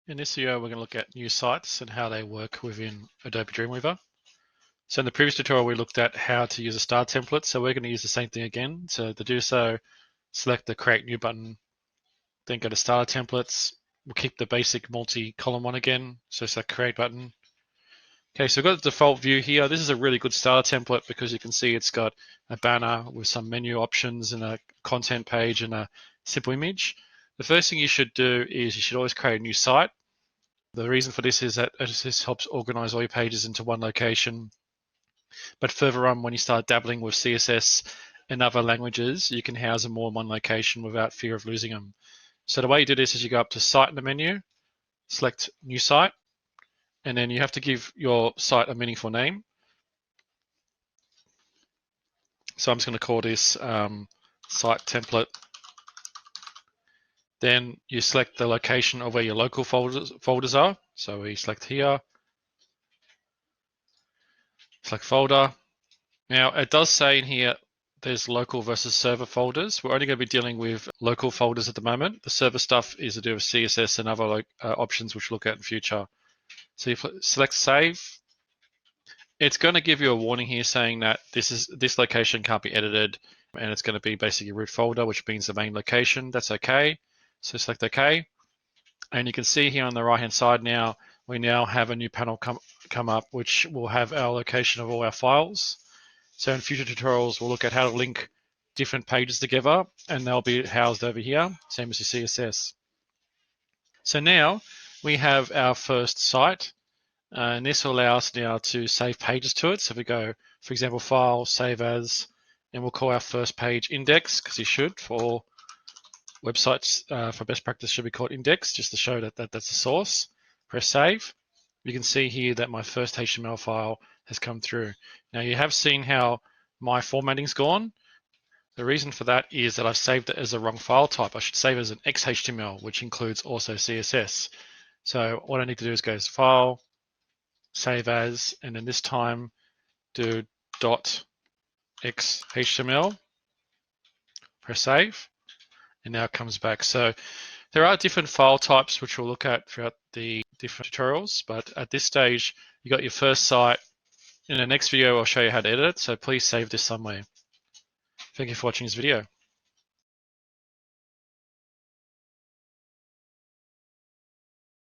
In this video, we're going to look at new sites and how they work within Adobe Dreamweaver. So in the previous tutorial, we looked at how to use a star template. So we're going to use the same thing again. So to do so, select the Create New button, then go to Star Templates. We'll keep the basic multi-column one again. So select Create button. Okay, so we've got the default view here. This is a really good starter template because you can see it's got a banner with some menu options and a content page and a simple image. The first thing you should do is you should always create a new site. The reason for this is that this helps organize all your pages into one location. But further on, when you start dabbling with CSS and other languages, you can house them all in one location without fear of losing them. So the way you do this is you go up to Site in the menu, select New Site, and then you have to give your site a meaningful name. So I'm just going to call this Site Template. Then you select the location of where your local folders are. So we select here, select folder. Now it does say in here there's local versus server folders. We're only going to be dealing with local folders at the moment. The server stuff is to do with CSS and other options which we'll look at in future. So you select save. It's going to give you a warning here saying that this location can't be edited, and it's going to be basically a root folder, which means the main location. That's okay. So select OK. And you can see here on the right hand side now, we now have a new panel come up, which will have our location of all our files. So in future tutorials, we'll look at how to link different pages together, and they'll be housed over here, same as your CSS. So now we have our first site, and this will allow us now to save pages to it. So if we go, for example, File, Save As, and we'll call our first page Index, because you should, for all websites for best practice should be called Index, just to show that that's the source. Press Save. You can see here that my first HTML file has come through. Now you have seen how my formatting's gone. The reason for that is that I've saved it as a wrong file type. I should save it as an XHTML, which includes also CSS. So what I need to do is go to File, Save As, and then this time do .xhtml, press Save, and now it comes back. So there are different file types which we'll look at throughout the different tutorials, but at this stage, you got your first site. In the next video, I'll show you how to edit it, so please save this somewhere. Thank you for watching this video.